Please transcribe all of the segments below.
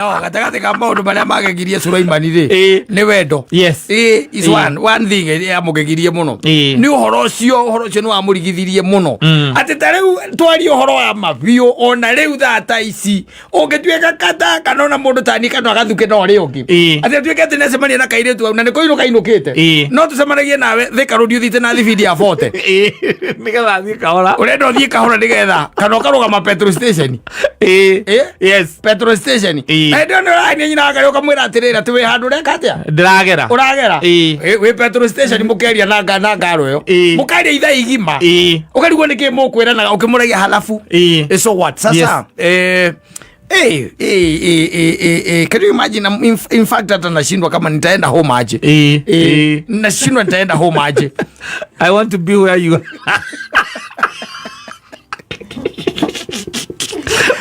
Gatagati ka maundu maria magegirie Sulaimani ri ni wendo. Yes. Is one thing ya mugegirie muno. Ni uhoro ucio ni wamurigithirie muno. Ati tariu twari uhoro wa mabio ona riu thata ici ungituika kata kana ona mundu tani kana agathuke no ri ungi. Ati tuike ati necemania na kairitu au na ni koino kainukite. No tucemanagie nawe thika rudi uthite na thibidi ya 40. Nigetha thie kahora. Urenda thie kahora nigetha kana ukarugama petrol station. Yes. Petrol station. Ndio nyina ngari ukamwira atirira ti wi handu reka atia ndiragera uragera wi petrol station mukeria na ngaro yo mukaria itha igima ukarigwo niki mukwirana ukimuragia halafu so what sasa can you imagine in fact hata nashindwa kama nitaenda home aje nashindwa nitaenda home aje. I want to be where you are.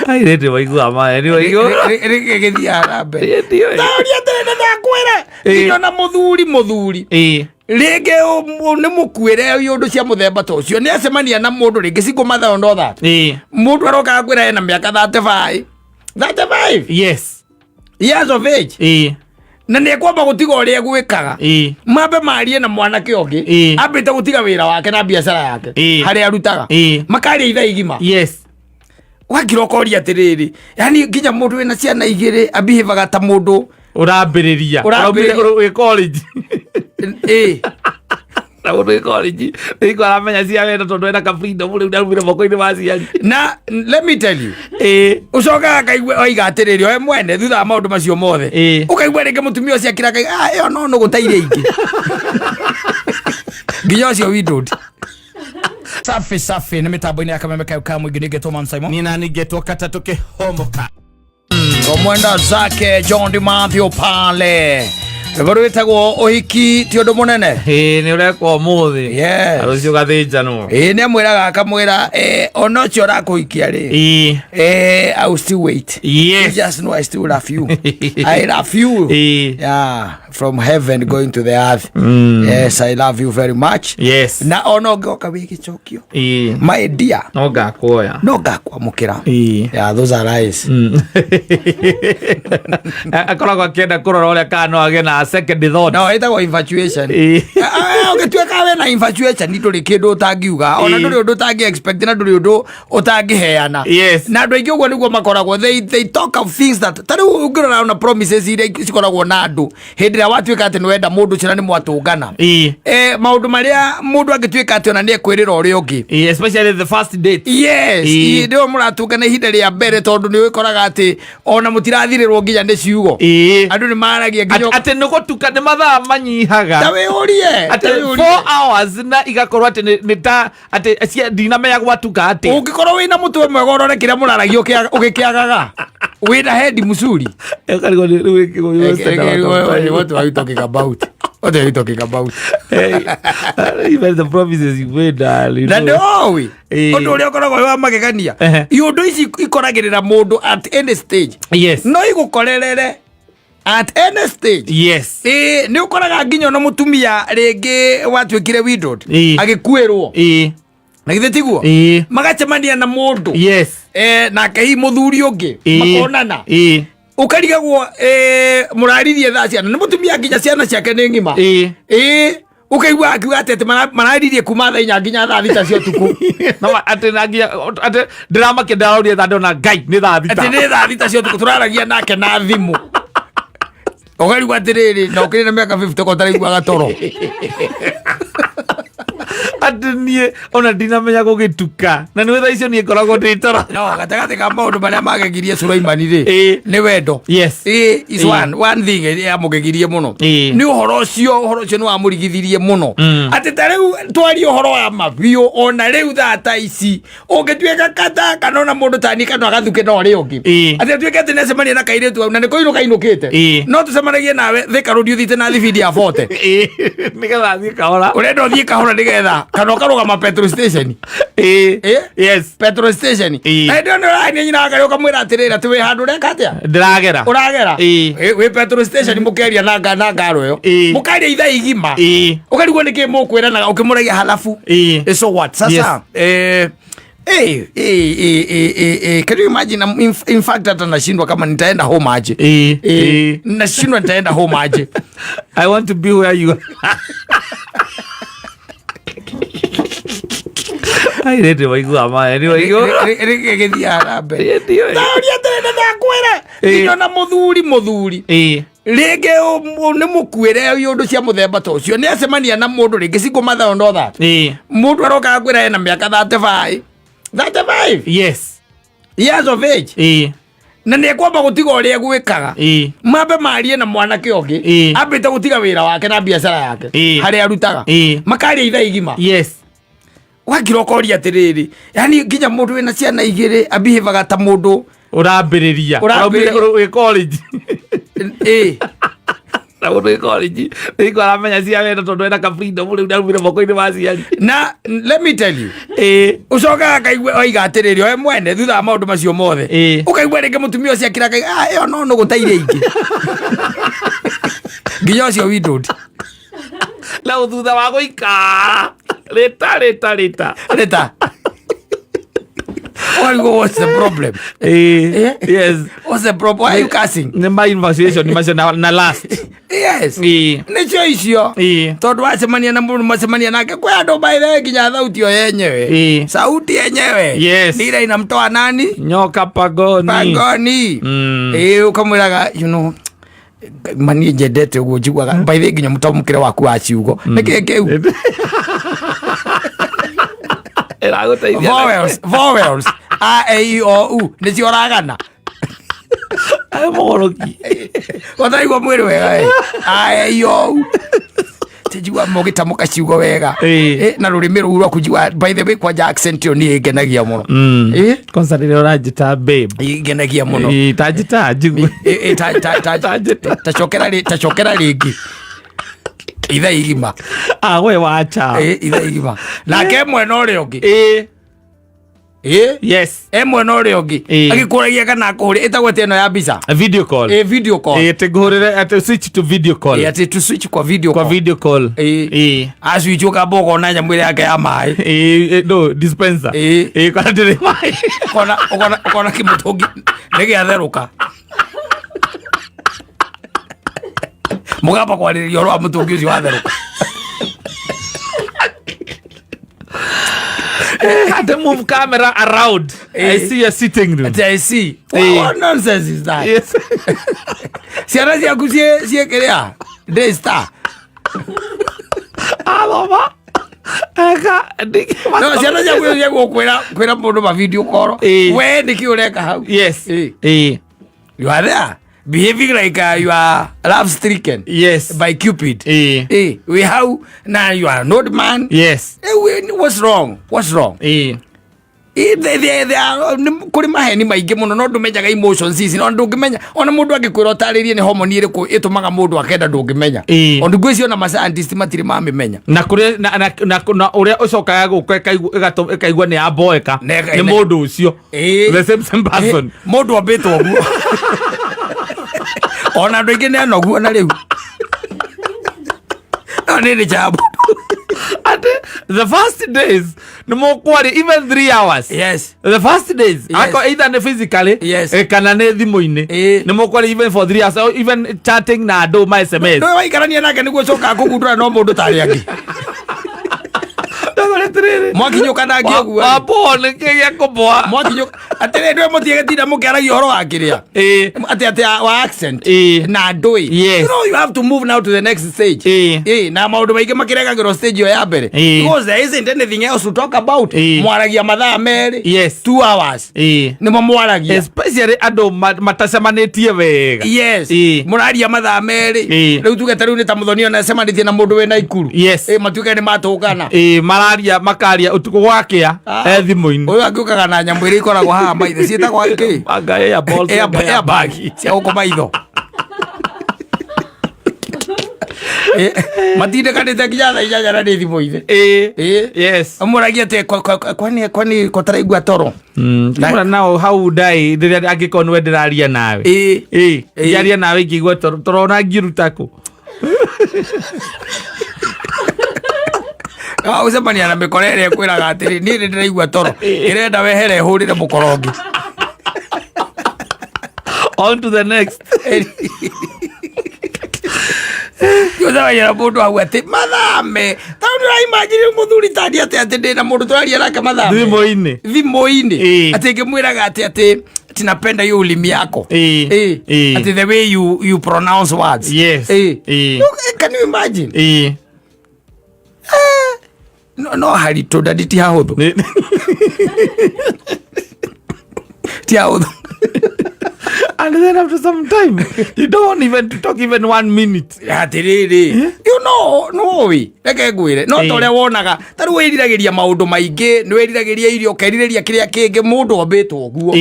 I did it waigua ma anyway githia rambe ndio na kwere iyo na muthuri rege ni mukwire yundu cia muthemba ta ucio ni acemania na mundu ringi cingo matha ndo that mundu aroka kwira ena miaka 35 yes years of age na ni kwamba gutiga uria gwikaga mabe marie na mwanake ongi ambite gutiga wira wake na biashara yake hari arutaga makari itha igima yes wagirokoria atiriri yani nginya mundu wina ciana igiri abihivaga ta mundu urambiriria we college na we college iko aramenya cia wenda tondu ena kafindo muri ndarumire moko-ini ma ciari na let me tell you ucokaga kaigwe oiga atiriri we mwene thutha wa maundu macio mothe ukaigwa ringi mutumia ucio akira kai iyo no gutaire ingi nginya ucio widod safi ni mitambo-ini ya Kameme Kauka mwingi ningetwo Mam Simon nina ningetwo kata tukihomoka mwenda zake John Dimathio pale Goro wetagwo uhiki ti undu munene ni urekwo muthi arucio gathinjano ni amwiraga akamwira onocho rakuhikia ri I will still wait. Yes. You just know I still love you. I love you. Yeah, from heaven going to the earth. Yes, I love you very much. Yes. Na ono goka wiki chokio my dear no gakoya no gakwa mukira yeah, those are lies. Akoragwo akienda kurora uria kana age na second thought. No, itago infatuation. Ukitueka we na infatuation nduri kindu utangiuga ona nduri undu utangi expect na nduri undu utangiheana. Yes. Na andu aingi ugwo niguo makoragwo they talk of things that tari ungirora na promises iria cikoragwo na andu hindi ria watuika ati niwenda mundu cira ni mwatungana maundu maria mundu angituika ati ona ni ekwirira uria ungi especially the first date. Yes, ndio muratungana ihinda ria mbere tondu ni wikoraga ati ona mutirathirirwo nginya ni ciugo andu ni maragia nginya ati nugutuka ni mathaa manyihaga tawe urie ati 4 hours na igakorwo ati ni ta ati cia dinamenya gwatuka ati ungikorwo wina mutwe mwega urore kiria muraragia ugikiagaga wina head musuri ekarigo ni what are you talking about? What are you talking about? Even the promises you made, darling. Na no we. Ondo uri okoragwo wa magegania. Iundu ici ikoragirira mundu at any stage. Yes. No igukorerere at any stage. Yes. Ni ukoraga nginya no mutumia ringi watwikire widowed agikuirwo. Na githe tiguo magacemania na mundu. Yes. Na kai muthuri ungi makonana. Ukarigagwo murarithie thaa ciana ni mutumia nginya ciana ciake ni ngima ukaigua akiuga ati mararithie kuma thaa inya nginya thaa thita cia tuku no ati nagia ati drama ke ndaroria tha ndona ngai ni thaa thita ati ni thaa thita cia tuku turaragia nake na thimu ukarigwa atiriri na ukiri na miaka 50 ko taraiguaga toro adnie ona dinamenya gugituka na ni wetha icio ni koragwo nditara no gatagati ka maundu maria magegirie Sulaimani ri ni wendo. Yes. Is one thing ya mugegirie muno ni uhoro ucio ni wamurigithirie muno ati tariu twari uhoro wa mabio ona riu thata ici ungituika kata kana ona mundu tani kana agathuke no ri ungi ati tuike ati necemania na kairitu au na ni koino kainukite no tucemanagie nawe thika rudi uthite na thibidi ya 40 nigetha thie kahora urenda thie kahora nigetha kana ukarugama petrol station yes petrol station ndio nyina ngari ukamwira atirira ti wi handu reka atia ndiragera uragera wi petrol station mukeria na ngaro yo mukaria itha igima ukarigwo niki mukwirana ukimuragia halafu so what sasa Can you imagine? In fact hata nashindwa kama nitaenda home aje. Nashindwa nitaenda home aje. I want to be where you are. Ai rete waigua ma anyway yo Gethia harambe. Tauria tena nakwira. Ndio na muthuri. Rege ne mukwire yundu cia muthemba to cio ni acemania na mundu ringi ciko matha ndo tha. Mundu aroka kwira ena miaka 35. 35? Yes. Years of age. Na nä kwamba gå tiga å rä a gwä kaga mambe marie na mwanake å ngä ambä te gå tiga wä ra wake na biacara yake harä arutaga makaria itha igima wakira å atä rä rä yani nginya må ndå wä na ciana igä rä ambihivaga ta må ndå å rambä rä ria wä college na må ndå wä college nä ko aramenya cia wenda tondå ena ka freedom rä u ndarumire moko-inä ma ciari na let me tell you å cokaga kaigua oiga atä rä rä oe mwene thutha wa maå ndå macio mothe å kaigua rä ngä må tumia å ciakira ä yo no gå taire ingä nginya å cio windå na å thutha wa gå ikara rä ta what's the problem? Yes. What's the problem? Why are you cussing? My invitation na last. Yes. Nicho icio. Tondu wacemania na mundu macemania nake kwa andu baile nginya thauti yo yenyewe. Sauti yenyewe. Yes. Nira inamtoa nani? Nyoka pagoni. Ukamwiraga you know mani jedete ugo jigwaga baile nginya mutamukire waku wa ciugo. Niki kiu. Vowels A, E, I, O, U nä cio ragana mogoroki wathaigua mwä rä wega A, E, I, O, U tijigua må gä tamå ka ciugo wega na rå rä mä rå u rwaku jigua by the way kwanja accent ä yo nä ngenagia må no konsa rä rä å ranjä babe ngenagia må no tanjä njigu tacokera rä ngä itha igima we wacha itha igima nake mwena å rä å ngä yes mwena å rä å ngä agä kå ragia kana akå hå rä ätagwo tä eno ya mbica video call tä ngå hå rä re atä switch to video call atä to switch kwa video call aswitch å kamba å kona nyamå ä rä yake ya maä no dispenser kana ndä rä maä kona kä må tå ngä nä gä atherå ka må gamba kwarä rä ria å rwa må tå ngä å cio watherå ka to move camera around. I see your sitting room. I see. What nonsense is that? Yes. Ciana ciaku cie kiria Day Star. Aloma. No, ciana ciaku cie kwira mundu ma video call. We ndiki ureka hau. Yes. You are there. Behaving like you are love stricken. Yes. By Cupid. We how now you are not man. Yes. What's wrong? Kuri maheni maingi muno no ndumenyaga emotions ici no ndungimenya ona mundu angikwira utaririe ni hormone iriku itumaga mundu akenda ndungimenya ondu ngwicio na ma scientist matiri mamimenya na kuri na uria ucokaga guka ikaigua ni aboeka ni mundu ucio the same person mundu ambitwo guo ona ndu ingi ni anogu na riu ni jabu the first days no more quality even 3 hours. Yes. The first days either physically kana ne thimu-ini no more quality even for 3 hours or even chatting na do my SMS no waikarania nake niguo coka kugundura no mundu tari angi mwakinyuka na ngĩguo apo nĩ kĩgĩa kũboa mwakinyuka atĩrĩ ndwe mũtiege tinda mũkĩaragia ũhoro wa kĩrĩa atĩ wa accent na ndũĩ you know you have to move now to the next stage na maũndũ maingĩ makĩregagĩrwo stage ĩyo ya mbere because there isn't anything else to talk about mwaragia mathaa merĩ 2 hours nĩmo mwaragia especially andũ matacemanĩtie wega mũraria mathaa merĩ rĩu tuge ta rĩu nĩ ta mũthoni ona acemanĩtie na mũndũ wĩna ikuru matuĩke nĩ matũngana mararia makaria utuko gwakia thimu-ini uyu angiukaga na nyamu iri ikoragwo haha maitho ciĩtagwo ki anga bag cia gũkũ maitho matindekanĩte nginya thaa inyanya na nĩ thimũ-inĩ yes mũragia atĩ kwani kotaraigua toro mura nao how dai rĩrĩa angĩkorwo nĩwe ndĩraria nawe ndiaria nawe ingĩigua toro na ngiruta kũ Ucemania na mikore ĩrĩa kwĩraga atĩrĩ niĩ nĩ ndĩraigua toro ĩrenda wehere hũrĩre mũkorongi. On to the next. Yũcemania mũndũ hau atĩ mathame tondũ nĩũraimagine mũthuri tani atĩ ndĩna mũndũ tũraria nake mathame thimũ-inĩ atĩ ngĩmwĩraga atĩ tinapenda hiyo ulimi yako ati the way you pronounce words. Yes. Can you imagine? No harito daditi hahuthu ti hahuthu. And then after some time you don't even talk even 1 minute. Atiriri you know no we reke ngwire no ta uria wonaga ta ru wiriragiria maundu maingi ni wiriragiria irio keririria kiria kingi mundu ombitwo guo.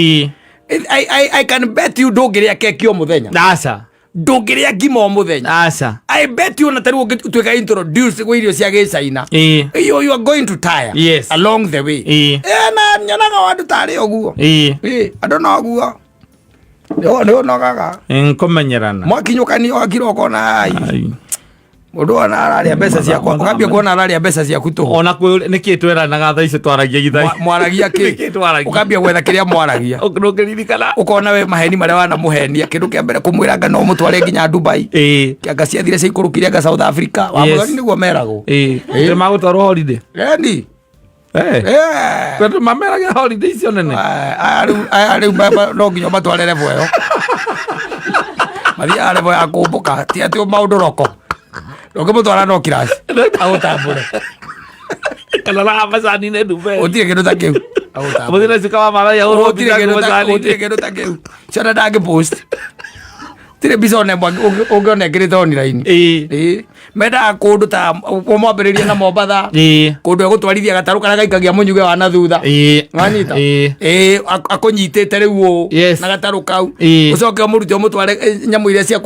I can bet you ndũngĩrĩa keki o mũthenya. Aca. Ndũngĩrĩa ngima o mũthenya. Aca. I bet you na tarĩ ũngĩtuĩka introduce kwa irio cia Gĩcaina. You are going to tire. Yes. Along the way. Na nyonaga andũ tarĩ ũguo. Andũ no ũguo. Nĩ nogaga. Nkũmenyerana. Mwakinyũkanio akiroko na ai. Mundu ona araria mbeca ciakwa ukambia kuona araria mbeca ciaku tu ona niki tweranaga thaa ici twaragia githai mwaragia ki ukambia gwetha kiria mwaragia ukirikana ukona we maheni maria wana muhenia kindu kia mbere kumwira ngano mutware nginya Dubai kianga ciathire cia ikurukire nga South Africa wa mwani niguo merago ndio magutwarwo holiday rendi kwetu mameraga holiday icio nene ari baba no nginya matware level yo mathia level ya kumbuka ti ati maundu roko Ukimutwara no kirasi agutambure kana la amazani ne Dubai utire kindu ta kiu agutambure muthira sikawa mara ya uro utire kindu ta kiu chana ndage post tire bisone ungone kirite online menda kundu ta umwambiriria na Mombatha kundu egutwarithia gataru kana gaikagia munyuge wa na thutha nganyita akunyitite riu na gataru kau ucoke muruti umutware nyamu iria cia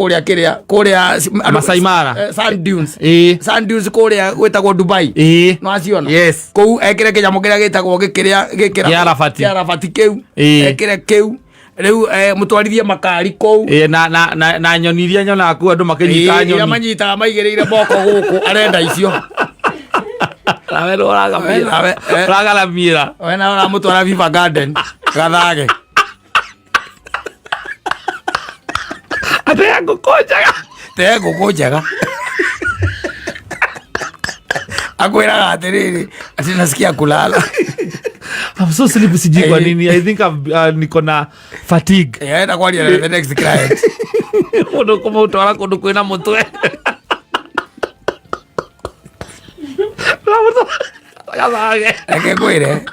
kuria Masai Mara sand dunes kuria gwetagwo Dubai no aciona kou ekire kinyamu kiria gitagwo gikira Arafati kiu ekire kiu riu mutwarithie makari kou na nyoni iria nyona ku andu makinyita nyoni manyita maigireire moko guku arenda icio nawe raga mira we na ora mutwara Viva Garden gathage ate yangu kojaga akwiraga atiriri ati nasikia kulala. I'm so sleepy sijui kwa nini. I think niko na fatigue. Na kwa nini the next client. Uno kama utawala kundo kwena mutwe. Eke kwire.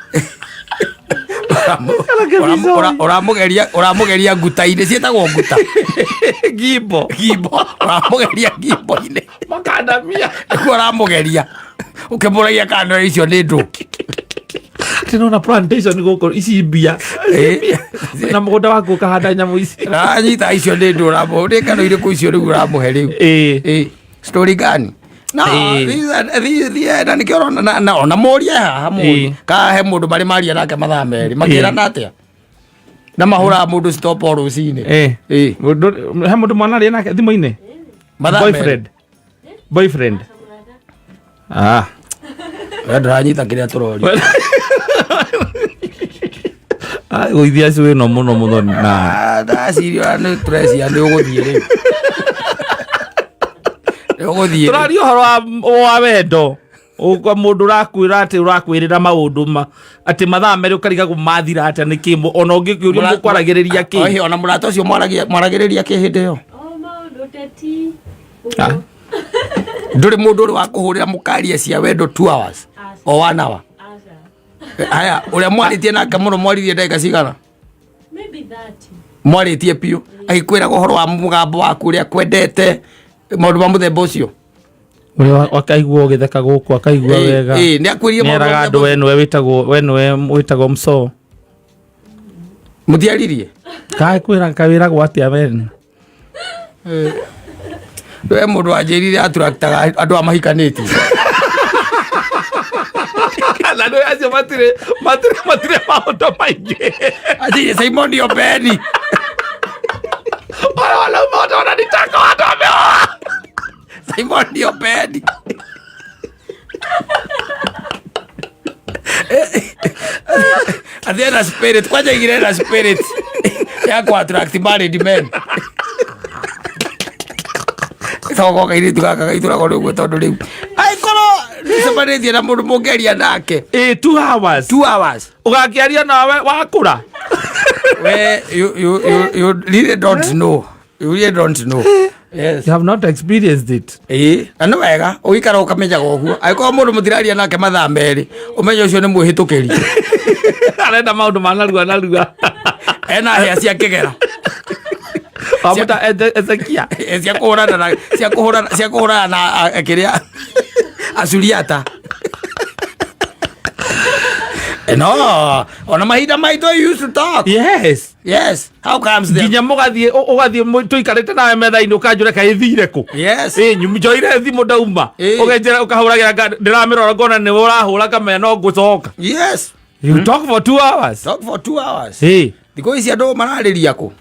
Uramugeria nguta-inĩ ciĩtagwo nguta gimbo uramugeria gimbo-inĩ makandamia nĩkuo uramugeria ukĩmũragia kando icio nĩ ndũ tinona plantation gũkũ ici mbia na mũgũnda waku ũkahanda nyamũ ici ranyita icio nĩ ndũ ũramũhũrĩ kano irĩkũ icio rĩu ũramũhe rĩu story gani na nikio ona moria haha mũri kahe mũndũ marĩ maria nake mathaa merĩ makĩrana atĩa na mahũra mũndũ stop o rũcinĩ he mũndũ mwana arĩ nake thimũ-inĩ boyfriend ndũranyita kĩrĩa tũroria gũithia acio wĩno mũno mũno na ndacirio nĩ tũrecia nĩ ũgũthiĩ rĩu tũraria ũhoro wa wendo mũndũ ũrakwĩra atĩ ũrakwĩrĩra maũndũ atĩ mathaa merĩ ũkarigagwo mathira atĩa nĩkĩ ona ũngĩkĩũria mũkwaragĩrĩria kĩ ona mũrata ũcio mwaragĩrĩria kĩ hĩndĩ ĩyo ndũrĩ mũndũ ũrĩ wa kũhũrĩra mũkaria cia wendo 2 hours o 1 hour aya ũrĩa mwarĩtie nake mũno mwarĩtie ndagĩka cigana mwarĩtie piũ agĩkwĩraga ũhoro wa mũgambo waku ũrĩa kwendete maũndũ ma mũthemba ũcio ũrĩa akaigua ũgĩtheka gũkũ akaigua wega nĩ akwĩrire nĩeraga andũ we nĩwe wĩtagwo Msoo mũtiaririe kakwĩra kawĩragwo atĩa wene we mũndũ wanjĩrire atũraktaga andũ a mahikanĩtie na andũ acio matirĩ maũndũ maingĩ atĩ Simon Obeni wala moto wananitaka watu wameoa Simon Obeni ena spirit kwaja igire ena spirit ya kwa attract married men soko kairi tukaka kaitura kono gwe tondu riu ai koro nicemanĩtie na mũndũ mũngeria nake 2 hours ugakiaria nawe wakura we you really don't know. You really don't know. Yes. You have not experienced it. Na wega uikara ukamenyaga uguo aiko mundu mutiraria nake mathaa meri umenya ucio ni muhitukiri arenda maundu manarua ena hia cia kigera amuta Ezekia cia kuhurana na kiria Asuriata. No, ona mahinda maitũ you used to talk. Yes. How comes them? Ginya mugathie tuikarite nawe metha-ini ukanjura kai thire ku. Yes. Njoire thimu ndauma. Ugenjera ukahuragira ndiramirora ngona ni urahura kamenya no ngucoka. Yes. You talk for 2 hours. Talk for 2 hours. Thiko ici andu marariria ku.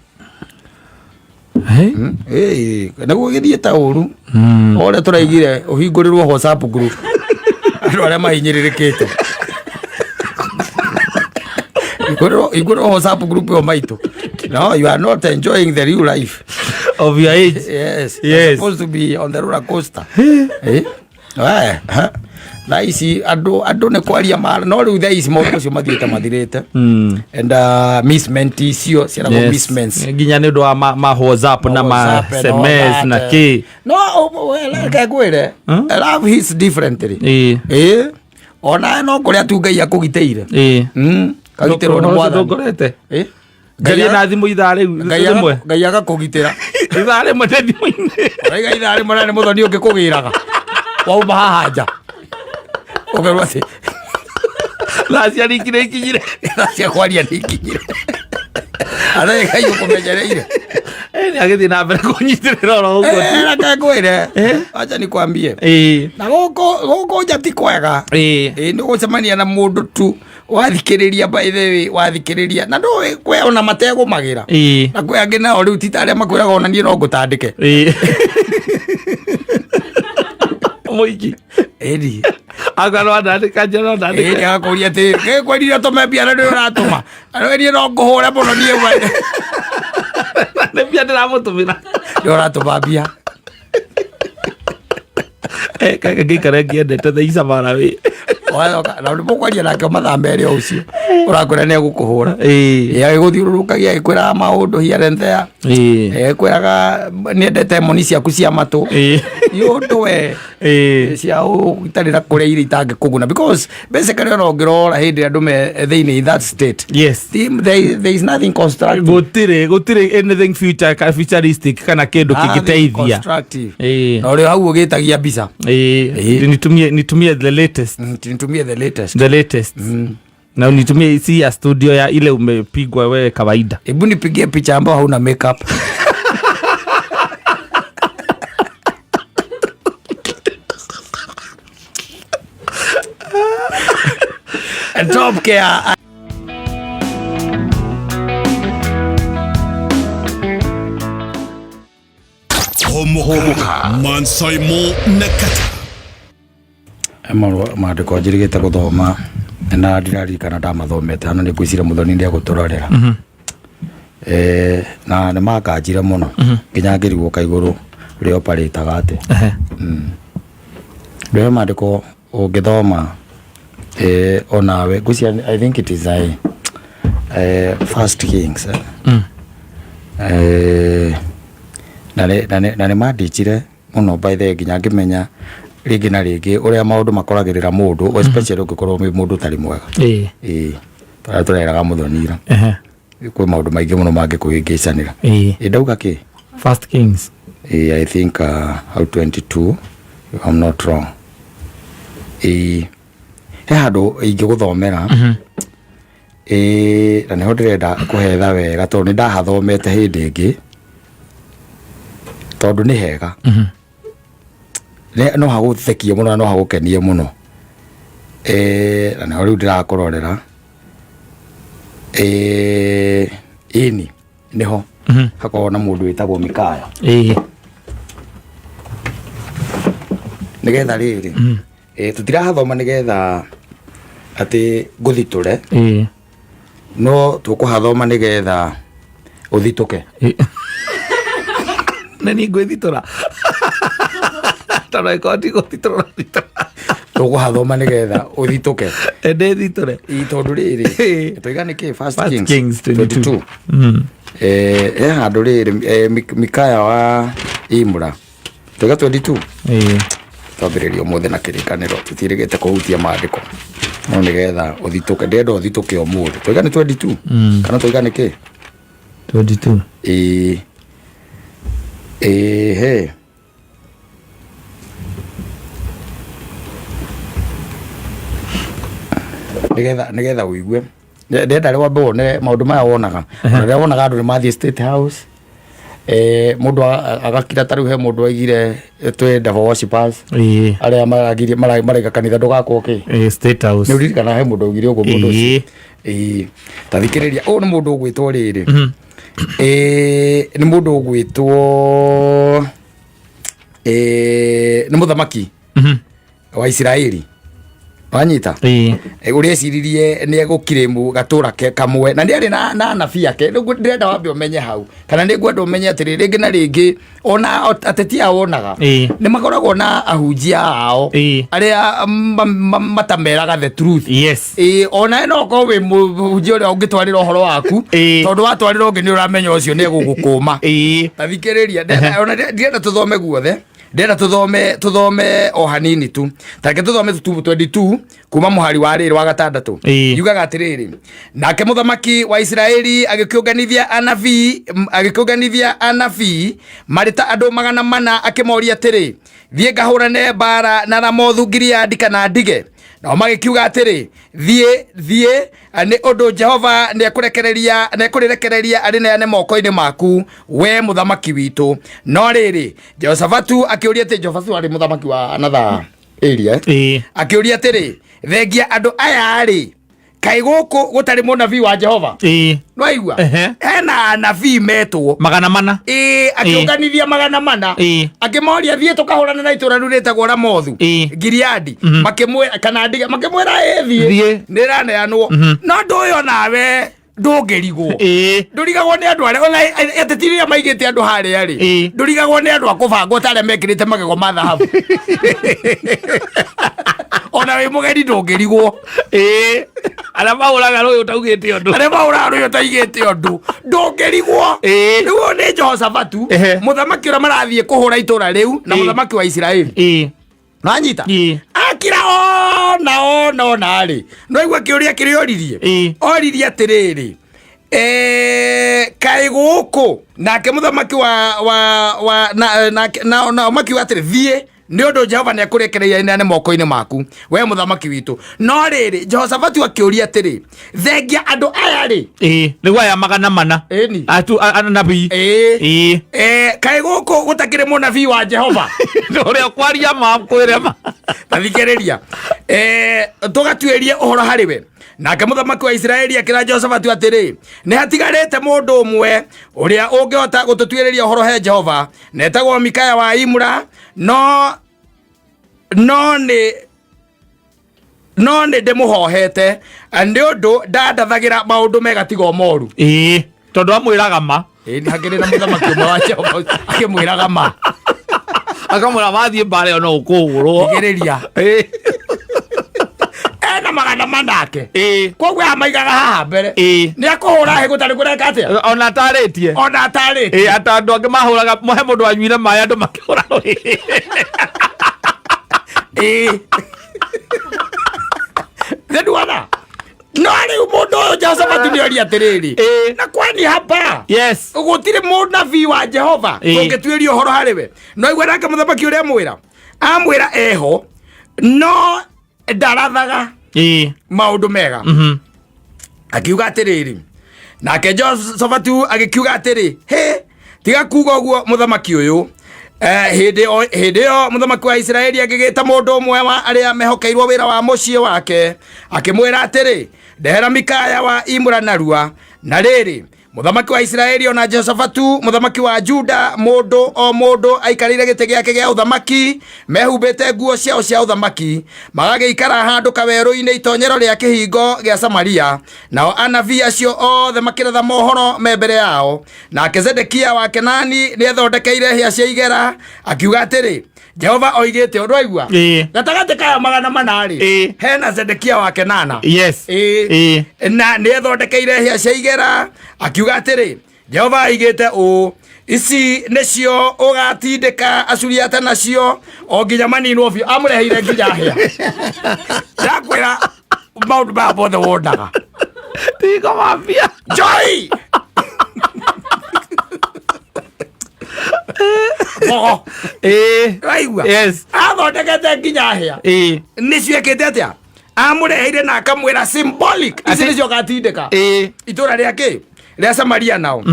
Naguo githie ta uru. Ore turaigire uhingurirwo WhatsApp group. Andu aria mahinyirirekete. You go to WhatsApp group of maitu. No, you are not enjoying the real life of your age. Yes. You're supposed to be on the roller coaster. Na ici andu ne kwaria mara no riu thaa ici maundu cio mathiete mathirite and missment icio ciana go missments nginya ni ndu wa ma WhatsApp na ma SMS na ki no like gwire love his differently ona no kuria tu Ngai akugiteire kagitero na mwathani ndongorete Ngai na thimu ithaa riu Ngai agakugitira ithaa rimwe nĩ thimu-inĩ Ngai ithaa rimwe na nĩ muthoni ũngĩkũgĩraga wauma haha nja ugerwa ati lacia rikire ikinyire lacia kwaria ikinyire ara Ngai ũkũmenyereire ni agithii na mbere kunyitirira oro uguo reke ngwire acha nikwambie na gũkũ nja ti kwega nĩ gũcemania na mũndũ tu wathikĩrĩria by the way wathikĩrĩria na ndũĩ kwe ona mategũmagira na kwe angĩ nao rĩu ti ta arĩa makwĩraga ona niĩ no ngũtandĩke mũingĩ agarwo andandĩka njĩra andandĩka agakũria atĩ gĩkwendirie tũme mbia na nĩ ũratũma niĩ no ngũhũre mũno niĩ nĩ mbia ndĩramũtũmĩra nĩ ũratũma mbia kaka ngĩikara ngĩendete thaica mara wĩ na nĩ mũkwaria nake mathaa merĩ o ũcio ũrakwĩra nĩ egũkũhũra agĩgũthiũrũrũkagia agĩkwĩraga maũndũ here and there agĩkwĩraga nĩendete moni ciaku cia matũ nĩ ũndũ we cia itarĩ na kũrĩa iria itangĩkũguna because basically ona ũngĩrora hĩndĩ andũ me thĩinĩ that state there is nothing constructive gũtirĩ anything futuristic kana kĩndũ kĩngĩteithia na ũrĩ hau ũgĩtagia mbica nitumie the latest nitumie the latest na unitumie si ya studio ya ile umepigwa wewe kawaida. Hebu nipigie picha ambayo hauna makeup. Top care. Homoka Mansai Mo Nakata maandĩko njĩrĩgĩte gũthoma na ndirarikana ndamathomete hano nĩ ngwĩciria mũthoni nĩ egũtũrorera na nĩ makanjire mũno nginya ngĩrigwo kaigũrũ rĩ oparĩtaga atĩ rĩo maandĩko ũngĩthoma onawe ngwĩciria I think it is First Kings na nĩ mandĩkire mũno by the nginya ngĩmenya rĩngĩ na rĩngĩ ũrĩa maũndũ makoragĩrĩra mũndũ especially ũngĩkorwo mũndũ tarĩ mwega tũrĩa tũreraga mũthonira kwĩ maũndũ maingĩ mũno mangĩkũhĩngĩcanĩra ndauga kĩ First Kings I think how 22 if I'm not wrong he handũ ingĩgũthomera na nĩho ndĩrenda kũhetha wega tondũ nĩ ndahathomete hĩndĩ ĩngĩ tondũ nĩ hega no hagũthekie mũno no hagũkenie mũno na nĩho rĩu ndĩrakũrorera ĩni nĩho hakoragwo na mũndũ wĩtagwo Mikaya nĩgetha rĩrĩ tũtirahathoma nĩgetha atĩ ngũthitũre no tukuhathoma nigetha uthituke nani ngwithitura tara ikoti guthitura tukuhathoma nigetha uthituke ende thiture itondu riri tuigane ki First Kings 22 handu riri Mikaya wa Imra tuiga 22 twambiririo mothe na kirikaniro tutirigite kuhutia maandiko no nigetha uthituke ndendo uthituke umuthi tuiga ni 22 kana tuiga ni ki 22 he nigetha uigue ndenda rwa mbone maundu maya wonaga rĩrĩa wonaga andũ nĩmathiĩ State House mundu agakira taru he mundu aigire twenda worshipers aria maraiga kanitha ndugakwo ki State House ni uririkana he mundu augire uguo mundu tathikiriria ni mundu ugwitwo riri ni mundu ugwitwo ni muthamaki wa Israeli wanyita uria ciririe ni egukiremu gatura ke kamwe na ndiari na nabii yake ndirenda wambe umenye hau kana ni ngwenda umenye atiri ringi na ringi ona ateti awonaga ni makoragwo na ahunjia ao aria matameraga the truth ona no ko we muhunjia uria ungitwarira uhoro waku tondu watwarira ungi ni uramenya ucio ni egugukuma tathikiriria ona ndirenda tuthome guothe ndenda tuthome o hanini tu take tuthome 22 kuma muhari wa riri wa gatandatu yugaga atiriri nake muthamaki wa Israeli agikiunganithia anabii marita andu 400 akimoria atiri thie ngahurane bara na Ramothu Gileadi kana ndige na magikiuga atiri thie ni undu Jehova ni ekurirekereria ari neane moko-ini maku we muthamaki witu no riri Jehoshafatu akiuria ati Jehoshafatu ari muthamaki wa another area akiuria atiri thengia andu aya ari kai guku gutari munabii wa Jehova no aigua hena anabii metwo 400 akiunganithia 400 akimoria thie tukahurana na itura ruretagwo Ramothu Gileadi makimwira kana ndiga makimwira thie niraneanwo no nduyo nawe ndungerigwo ndurigagwo ni andu aria ona atetiria maigite andu haria ri ndurigagwo ni andu akubangwo tare mekirite magego ma thahabu ona we mugeni ndungerigwo ara mauraga ruyo taugite undu ndungerigwo riu ni Jehoshafatu muthamaki ura marathie kuhura itura riu na muthamaki wa Israeli nanyita akira ona ri no igwa kiuria kirioririe oririe atiriri kai guku nake muthamaki na maki wa atiri thie ni undu Jehova ni akurekereria ine moko-ini maku we muthamaki witu no riri Jehoshafatu akiuria atiri thengia andu aya ri niguo aya 400 atu anabii kai guku gutakire munabii wa Jehova uria kwaria makwirema tathikiriria tugatuirie uhoro hariwe nake muthamaki wa Israeli akira Jehoshafatu atiri ni hatigarite mundu umwe uria ungihota gututuiriria uhoro he Jehova netagwo Mikaya wa Imra no ni ndimuhohete ndi undu ndandathagira maundu megatigo moru tondu amwiraga ma ni hakiri na muthamaki umwe wa Jehova akimwiraga ma akamwira wathie mbare ono ukuhurwo thikiriria ena 400 ake koguo amaigaga haha mbere ni akuhura he gutari kureka atia ona ataritie ata andu angi mahuraga he mundu anyuire maĩ andu makihura Nduana no riu mundu uyu Jehoshafatu ni oria atiriri na kwani hapa gutire munabii wa Jehova ungituiria uhoro hariwe no igwa nake muthamaki uria amwira eho no ndarathaga maundu mega akiuga atiriri nake Jehoshafatu agikiuga atiri tiga kuga uguo muthamaki uyu hindi yo muthamaki wa Israeli agigita mundu umwe wa aria mehokeirwo wira wa mucii wake akimwira atiri ndehera Mikaya wa Imra narua na riri muthamaki wa Israeli ona Jehoshafatu muthamaki wa Juda mundu aikarire gite giake gia uthamaki mehumbite nguo ciao cia uthamaki magageikara handu kaweru-ini itonyero ria kihingo gia Samaria nao anabii acio othe makiretha mohoro me mbere yao nake Zedekia wa Kenani ni athondekeire hia cia igera akiuga atiri Jehova oigite undu aigua gatagate kaya magana manari hena Zedekia wa Kenana na ni athondekeire hia cia igera akiuga atiri Jehova oigite ici necio ugatindika Asuriata nacio o nginya maninwo biũ amureheire nginya hĩa ndakwĩra maũndũ maya mothe wonaga tiga mafia Joy Raigua athondekete nginya hĩa nĩcio ĩkĩte atĩa amureheire na akamwĩra symbolic ici nĩcio gatindĩka itũra rĩake rĩa Samaria nao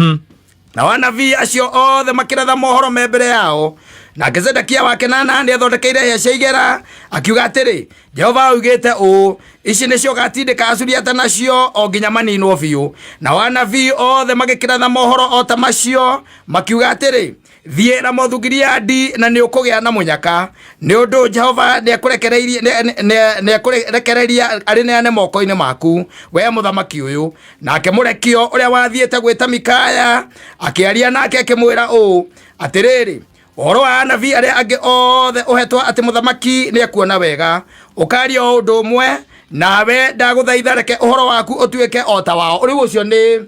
na wanabii acio othe makiretha mohoro me mbere yao nake Zedekia wa Kenana ni athondekeire hĩa cia igera akiuga atiri Jehova oigite ici nĩcio gatindĩka Asuriata nacio o nginya maninwo biũ na wanabii othe magikiretha mohoro o ta macio makiuga atiri thiĩ Ramothu Gileadi na nĩ ũkũgĩa na mũnyaka nĩ ũndũ Jehova nĩekũrekereria arĩneane moko-inĩ maku we mũthamaki ũyũ nake mũrekio ũrĩa wathiĩte gwĩta Mikaya akĩaria nake akĩmwĩra atĩrĩrĩ ũhoro wa anabii arĩa angĩ othe ũhetwo atĩ mũthamaki nĩekuona wega ũkaria o ũndũ ũmwe nawe ndagũthaitha reke ũhoro waku ũtuĩke o ta wao rĩu ũcio nĩ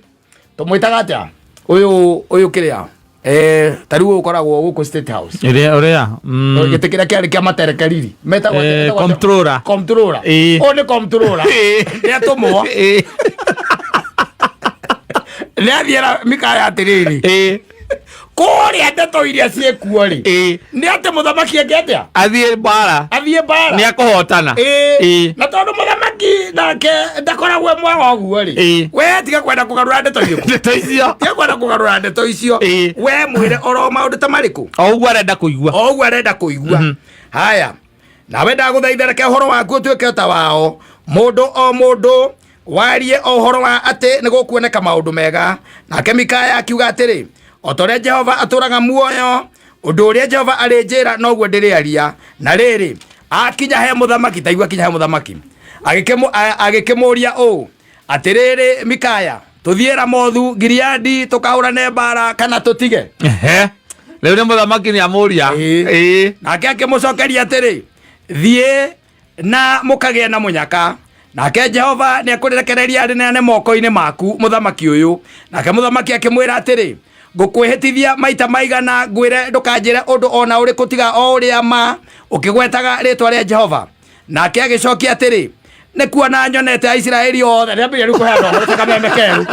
tũmwĩtaga atĩa ũyũ kĩrĩa tariu ukoragwo guku State House uria gite kiria kiari kia materekeriri metagwo comptroller o ni comptroller ni atumwo ni athiera Mikaya atiriri kuria ndeto iria ciekuo ri ni ati muthamaki agetia athie bara ni akuhotana na tondu muthamaki nake ndakoragwo mwega uguo ri we tiga kwenda kugarura ndeto icio tiga kwenda kugarura ndeto icio we mwire oro maundu ta mariku oguo arenda kuigua haya nawe ndaguthaitha reke uhoro waku utuike ta wao mundu o mundu warie uhoro wa ati ni gukuoneka maundu mega nake Mikaya akiuga atiri otoria Jehova aturaga muoyo undu uria Jehova arinjira noguo ndiriaria na riri akinya he muthamaki taigua kinya he muthamaki agikimuria atiriri Mikaya tuthie Ramothu Gileadi tukahurane bara kana tutige riu ni muthamaki ni amuria nake akimucokeria atiri thie na mukagie na munyaka nake Jehova ni akurirekereria arineane moko-ini maku muthamaki uyu nake muthamaki akimwira atiri ngukwihitithia maita maigana ngwire ndukanjire undu ona uriku tiga o uria ma ukigwetaga ritwa ria Jehova nake agicokia atiri ni kuona nyonete Israeli othe riambia riu kuhera no taka memekeru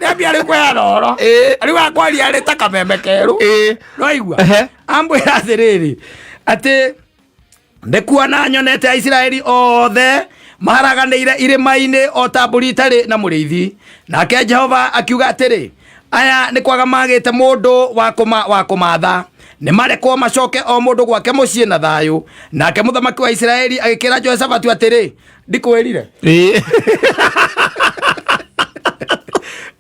riambia riu kuhera oro riu akwaria ri taka memekeru no igua ambwira atiriri ati ni kuona nyonete Israeli othe maharaganĩire irĩma-inĩ o ta mbũri itarĩ na mũrĩithi nake Jehova akiuga atĩrĩ aya nĩ kwaga magĩte mũndũ wa kũmatha nĩ marekwo macoke o mũndũ gwake mũciĩ na thayũ nake mũthamaki wa Israeli agĩkĩra Jehoshafatu atĩrĩ ndikwĩrire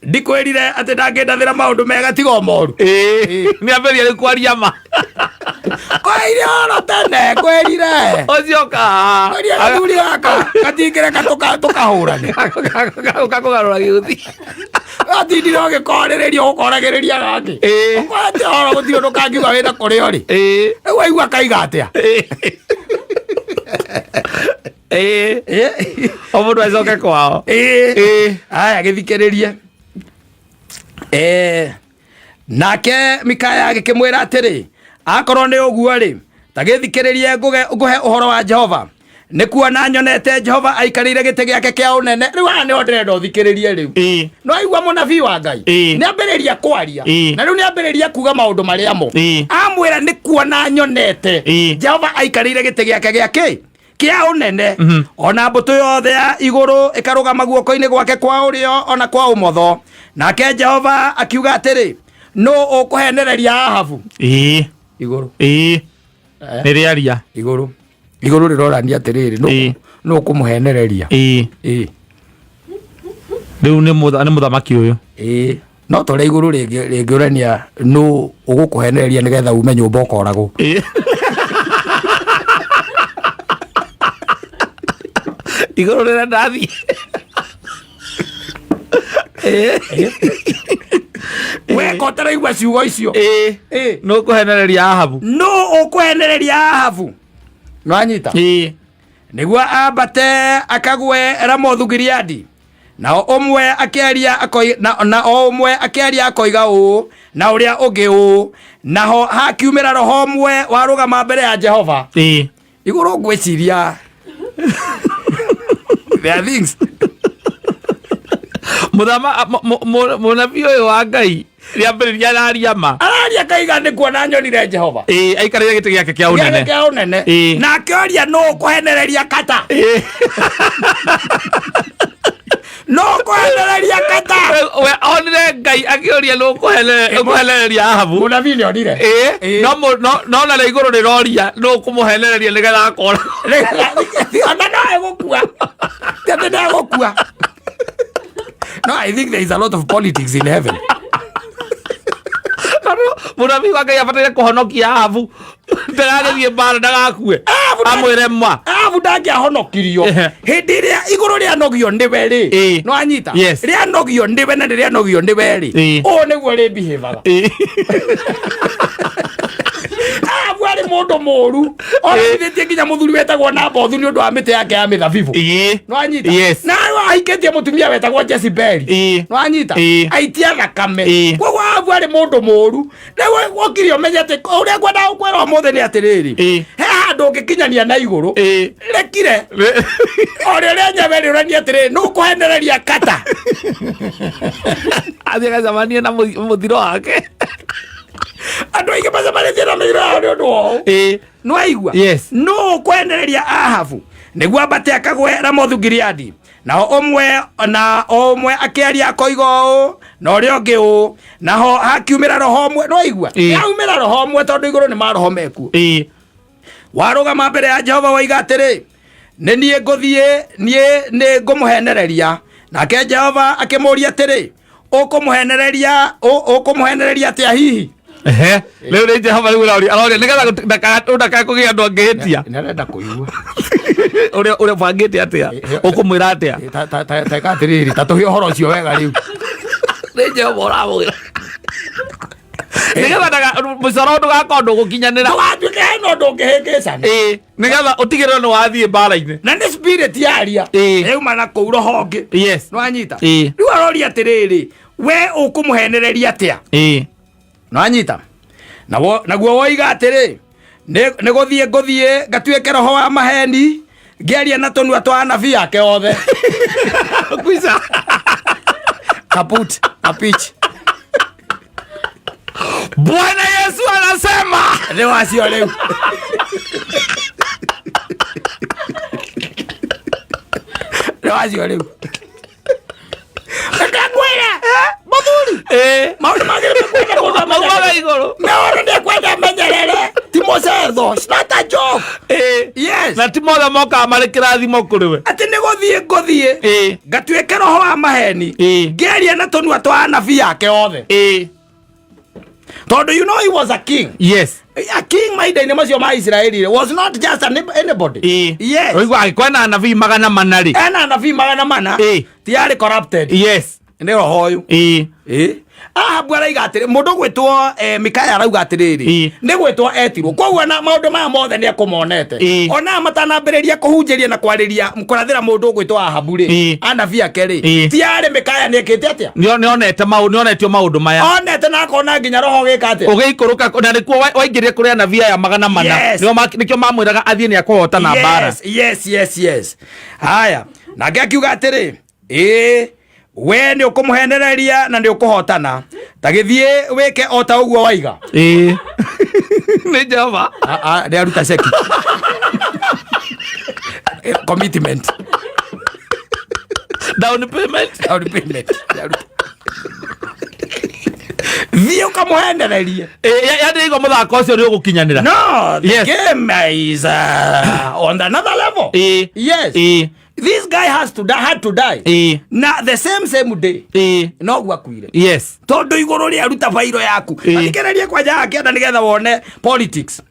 ndikwĩrire atĩ ndangĩndathĩra maũndũ mega tiga o moru nĩ amberia rĩ kwaria ma kwaire oro tene kwĩrire ũcio kwaria gathuri gaka gatingĩreka tũkahũrane gakũgarũra gĩũthi gatindire ũgĩkorĩrĩria gũkoragĩrĩria gangĩ ũkwete oro gũtirĩ ũndũ kangiuga wĩna kũrĩa ũrĩ rĩu waigua kaiga atĩa o mũndũ acoke kwao aya gĩthikĩrĩrie nake Mikaya agĩkĩmwĩra atĩrĩ akorwo nĩ ũguo rĩ ta gĩthikĩrĩrie ngũhe ũhoro wa Jehova nĩ kuona nyonete Jehova aikarĩire gĩtĩ gĩake kĩa ũnene rĩu aya nĩo ndĩrenda ũthikĩrĩrie rĩu no aigua mũnabii wa Ngai nĩ ambĩrĩria kwaria na rĩu nĩ ambĩrĩria kuga maũndũ marĩa mo amwĩra nĩ kuona nyonete Jehova aikarĩire gĩtĩ gĩake kia unene ona mbutu yothe ya iguru ikarugama guoko-ini gwake kwa urio ona kwa umotho nake Jehova akiuga atiri no ukuhenereria Ahabu iguru niriaria iguru rirorania atiriri no kumuhenereria riu ni muthamaki uyu no tore iguru ringiurania no ugukuhenereria nigetha ume nyumba ukoragwo iguru rira ndathi weko taraigua ciugo icio no kuhenereria Ahabu no ukuhenereria Ahabu no anyita niguo ambate akagwe Ramothu Gileadi na omwe akiaria na omwe akiaria akoiga u na uria ungi u naho hakiumira roho omwe warugama mbere ya Jehova iguru gwiciria there are things munabii uyu wa Ngai riambiriria araria kaiga ni kuona nyonire Jehova aikarire giti giake kia unene na akioria no kuhenereria kata no kuhenereria kata we onire Ngai akioria no kuhenereria Ahabu munabii ni onire no na iguru riroria no kumuhenereria nigetha akora ona no egukua tete no egukua. No, I think there is a lot of politics in heaven. Munabii wa Ngai abatire kuhonokia Ahabu ndagathie mbara ndagakue amwire mwa Ahabu ndangiahonokirio hindi iria iguru ria nogio ndiwe ri no anyita ria nogio ndiwe na ria nogio ndiwe ri o niguo ri bihevaga Ahabu ari mundu moru orithitie nginya muthuri wetagwo Nabothu ni undu wa mite yake ya mithabibu no anyita na ahikitie mutumia wetagwo Jezebeli no anyita aitia thakame koguo Ahabu ari mundu moru newe wokirio menyete uria kwenda ukwera mothe ni atiriri he handu ngikinyania na iguru rekire oria nyaberi urania atiriri no kuhenereria kata athia zamani na muthiro wake andu aingi macemanĩtie na mĩthiro yao nĩ ũndũ wao no aigua no kwenereria Ahabu nĩguo ambate akagwe Ramothu Gileadi naho omwe akĩaria akoiga ũũ na ũrĩa ũngĩ ũũ naho hakiumĩra roho omwe no aigua yaumĩra roho omwe tondũ igũrũ nĩ maroho mekuo warũgama mbere ya Jehova waiga atĩrĩ nĩ niĩ ngũthiĩ niĩ nĩ ngũmũhenereria nake Jehova akĩmũũria atĩrĩ ũkũmũhenereria atĩa hihi leo ni Jehova aroria nigetha ndakakugia andu angihitia nĩarenda kũigua uria bangite atia ukumwira atia teka atiriri tatuhe ũhoro ũcio wega rĩu ni Jehova ũramwĩra nigetha mũcoro ndũgakorwo gũkinyanĩra ndũgatuĩke hena ũndũ ũngĩhĩngĩcana nigetha ũtigĩrĩre nĩ wathiĩ mbara-inĩ na nĩ spirit yaria yauma na kũu roho ũngĩ no anyita rĩu aroria atĩrĩrĩ we ũkũmũhenereria atĩa no anyita naguo woiga atĩrĩ nĩ ngũthiĩ ngatuĩke roho wa maheni ngĩaria na tũnua twa anabii yake othe kwisa kaput kapich Bwana Yesu anasema nĩ wacio rĩu nĩ wacio rĩu akakwĩra mũthuri maũndũ magĩrĩ maumaga igũrũ maũndũ nĩkwenda menyerere ti mũcetho not a joke na ti mothe mokaga marĩ kĩrathimo kũrĩ we atĩ nĩ ngũthiĩ ngatuĩke roho wa maheni ngĩaria na tũnua twa anabii yake othe tondu you know he was a king. Yes. A king maida-inĩ macio ma Israeli was not just anybody. Yes. Oigua agĩkorwo na anabii magana mana rĩ. Ena anabii magana mana. Tiarĩ corrupted. Yes. Nĩ roho ũyũ. Ahabu araiga atĩrĩ mũndũ gwĩtwo Mikaya arauga atĩrĩrĩ nĩ gwĩtwo etirwo koguo na maũndũ maya mothe nĩ akũmonete ona matanambĩrĩria kũhunjĩria na kwarĩria kũrathĩra mũndũ gwĩtwo Ahabu rĩ anabii ake rĩ tiarĩ Mikaya nĩ ekĩte atĩa nĩonetio maũndũ maya onete na akona nginya roho gĩka atĩa ũgĩikũrũka na nĩkuo waingĩrire kũrĩ anabii aya magana mana nĩkĩo mamwĩraga athiĩ nĩ akũhotana mbara. Yes. Haya nake akiuga atĩrĩ we nĩ ũkũmũhenereria na nĩ ũkũhotana ta gĩthiĩ wĩke o ta ũguo waiga nĩ Jehova nĩ aruta ceki commitment thiĩ ũkamũhendererie yaani iko mũthako ũcio nĩ ũgũkinyanĩra. No, the game is on another level. Yes. This guy had to die. Na the same day. No gwakuire. Yes. Tondu iguru ria ruta fairo yaku. Thikĩrĩria kwa jake na nigetha wone politics.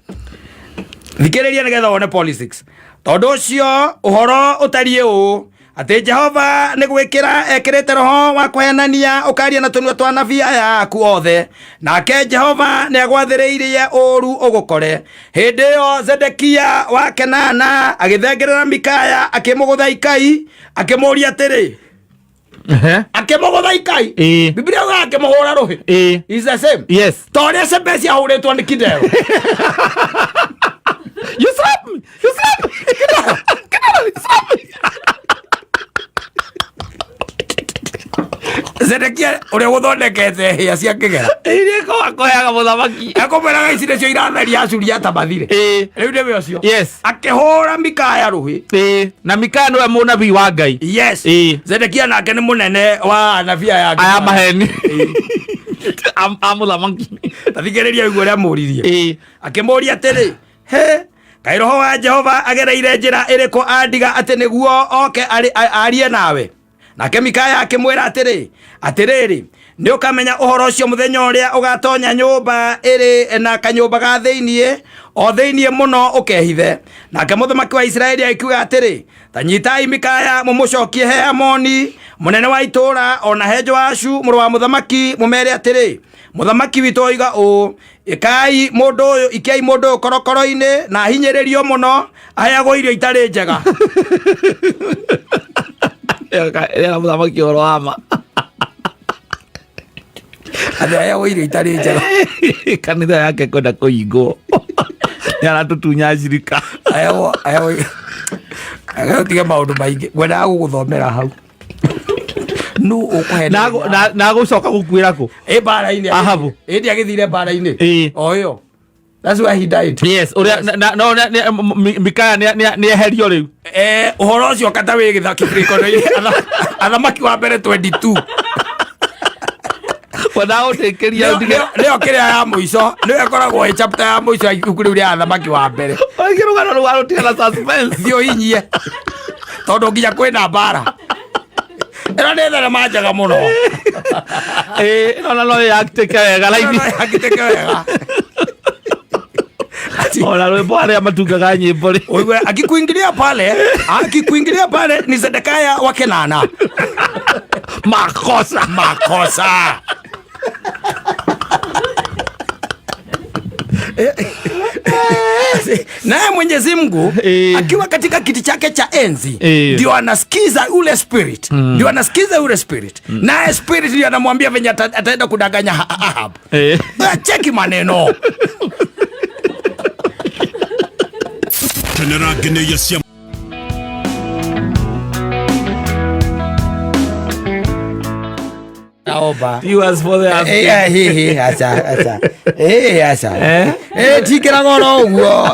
Thikĩrĩria nigetha wone politics. Tondu ũcio ũhoro ũtariĩ ũũ ati Jehova nĩ gwĩkĩra ekĩrĩte roho wa kũhenania ũkaria na tũnua twa nabii aya aku othe, nake Jehova nĩ agwathĩrĩirie ũru ũgũkore. Hĩndĩ ĩyo Zedekia wa Kenana agĩthengerera Mikaya akĩmũgũtha ikai akĩmũria atĩrĩ akĩmũgũtha ikai. Biblia yauga akĩmũhũra rũhĩ. Is the same. Yes. Torĩa Sebesi ahũrĩtwo nĩ kidero. You slap me. Zedekia ũrĩa gũthondekete hĩa cia kĩgera koyaga mũthamaki akomeraga ici nĩcio iratheria acuria tamathire rĩu nĩwe ũcio. Yes. Akĩhũra Mikaya rũhĩ. Na Mikaya nĩwe mũnabii wa Ngai. Yes. Zedekia nake nĩ mũnene wa anabii aya maheni amũthamaki. Tathikĩrĩria ũguo ũrĩa mũririe. Akĩmũria atĩrĩ kaĩ roho wa Jehova agereire njĩra ĩrĩkũ andiga atĩ nĩguo oke arie nawe? Nake Mikaya akĩmwĩra atĩrĩrĩ nĩ ũkamenya ũhoro ũcio mũthenya ũrĩa ũgatonya nyũmba ĩrĩ na kanyũmba ga thĩiniĩ o thĩiniĩ mũno ũkehithe. Nake mũthamaki wa Isiraeli akiuga atĩrĩ ta nyitai Mikaya mũmũcokie he Amoni mũnene wa itũũra ona he Joashu mũrũ wa mũthamaki mũmere atĩrĩ mũthamaki witũ oiga ũũ ikiai mũndũ ũyũ korokoro-inĩ na hinyĩrĩrio mũno aheagwo irio itarĩ njega. Era mũthamaki ũhoro wa ma aheagwo irio itarĩ njega. Kanitha yake kwenda kũhingwo nĩ aratũtunya cirika. Aheagwo tiga maũndũ maingĩ ngwendaga gũgũthomera hau no ũkũhena na gũcoka gũkuĩra kũ mbara-inĩ Ahabu ĩndĩ agĩthire mbara-inĩ o ĩyo. That's why he died. Yes. No Mikaya nĩ eherio rĩu. Ũhoro ũcio kata wĩ gĩthaki athamaki wa mbere 22 wanaũtĩkĩria nĩyo kĩrĩa ya mũico nĩyo ĩkoragwo ĩ chapter ya mũico ya ibuku rĩu rĩa athamaki wa mbere. Rũgano rũu arũtiga na suspense. Thiĩ ũhinyie tondũ nginya kwĩna mbara. Ĩno nĩ thenema njega mũno. Ĩno no yakitĩke wega laithi. Ona rwĩmbo arĩa matungaga nyĩmbo rĩ. Oigwe akikuingilia pale ni Zedekia wa Kenana. Makosa. Naye Mwenyezi Mungu akiwa katika kiti chake cha enzi ndio anasikiza ule spirit. Naye spirit ndio anamwambia venye ataenda kudanganya Ahab. Cheki maneno. Naomba. Viewers for the asa. Tikira goro uguo.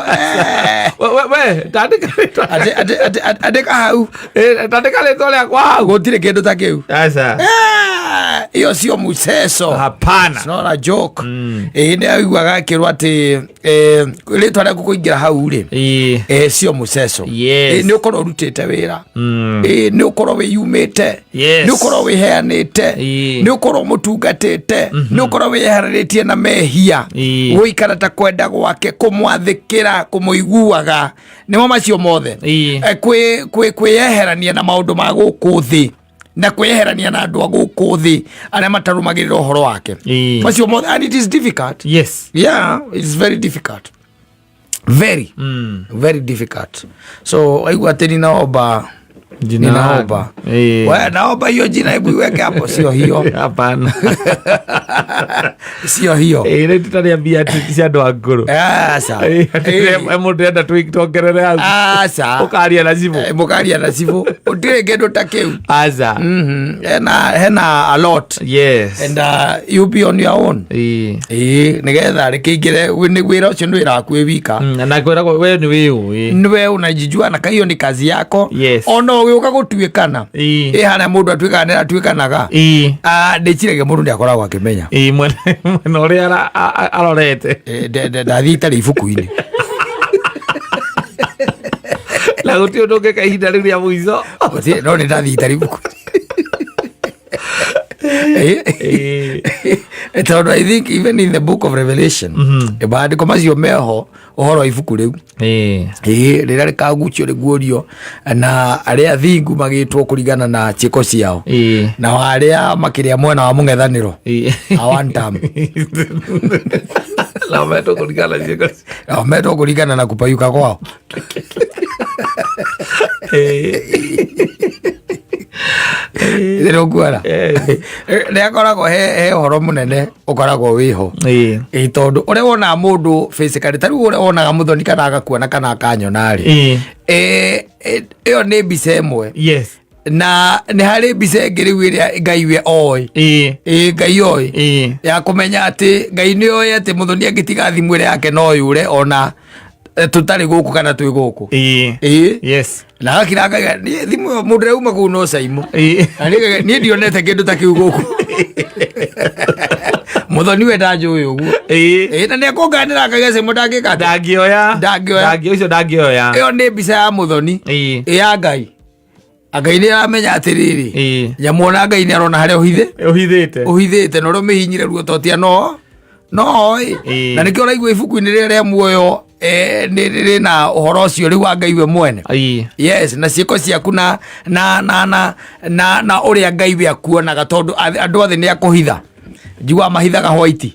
Andika hau. Tandika rĩtwa rĩakwa hau. Gũtirĩ kĩndũ ta kĩu. Aca. Iyo sio muceso. Hapana. It's not a joke. Nĩ aiguaga akĩrwo atĩ rĩtwa rĩaku kũingĩra hau rĩ. Sio muceso. Nĩ ũkorwo ũrutĩte wĩra. Nĩ ũkorwo wĩyumĩte. Nĩ ũkorwo wĩheanĩte. Nĩ ũkorwo mũtungatĩte. Nĩ ũkorwo wĩeheranĩtie na mehia. Gũikara ta kwenda gwake, kũmwathĩkĩra, kũmũiguaga. Nĩmo macio mothe. Kwĩyeherania na maũndũ ma gũkũ thĩ. Na kwĩyeherania na andũ a gũkũ thĩ arĩa matarũmagĩrĩra ũhoro wake. Macio mothe, and it is difficult. Yes. Yeah, it is very difficult. Very difficult. So aigua atĩ ninaomba naomba hiyo jina hebu iweke hapo. Sio hiyo. Hapana. Sio hiyo. Ile tutaniambia ati andũ a ngũrũ. Asa. Mũndũ enda twongerere hau. Asa. Ũkaria na cibũ. Mũkaria na cibũ. Ũtirĩ kĩndũ ta kĩu. Asa. Hena a lot. Yes. And you be on your own. Nĩgetha rĩkĩingĩre nĩ wĩra ũcio nĩ wĩra waku wĩ wika. Na kwĩragwo we nĩ wĩũ. Nĩwe unajijua na hiyo ni kazi yako. Yes. Ono guka gutuikana hana mundu atuikanaga ndiciragia mundu ndiakoragwo akimenya mwena uria arorete ndathii itari ibuku-ini na guti undu ngeka ihinda riu ria muico no ni ndathii itari ibuku tondu I think even in the book of Revelation maandiko macio meho uhoro wa ibuku riu rĩrĩa rĩkagucio rĩguũrio na arĩa athingu magĩtwo kũringana na ciĩko ciao na arĩa makĩrĩa mwena wa mũng'ethanĩro a one term metwo kũringana na kupayuka kwao kuona nä akoragwo he horo må nene å koragwo wä ho tondå å rä a wonaga må ndå ta rä u å rä a wonaga må thoni kana agakuona kana akanyona rä ä yo nä mbica ĩmwe na nä harä mbica ĩngĩ rä u ä rä a Ngai we oĩ Ngai oĩ ya kå menya atä Ngai nä oĩ atä må thoni angä tiga thimå ä rä yake no yå re ona tutarĩ gũkũ kana twĩ gũkũ na agakĩrangaga thimũ ĩyo mũndũ ũrĩa uma kũu no caimũ niĩ ndionete kĩndũ ta kĩu gũkũ mũthoni we ndanjũĩ ũguo na nĩ akũnganĩra akagia cimũ ndangĩoya ĩyo nĩ mbica ya mũthoni ya Ngai Ngai nĩ aramenya atĩrĩrĩ nyamũ ona Ngai nĩ arona harĩa ũhithĩte na ũrĩa ũmĩhinyire ruototia no na nĩkĩo ũraigua ibuku-inĩ rĩrĩa rĩa muoyo nĩ na ũhoro ũcio rĩu wa Ngai we mwene na ciĩko ciaku na ũrĩa Ngai we akuonaga tondũ andũ othe nĩ akũhitha njiguaga mahithaga hwaiti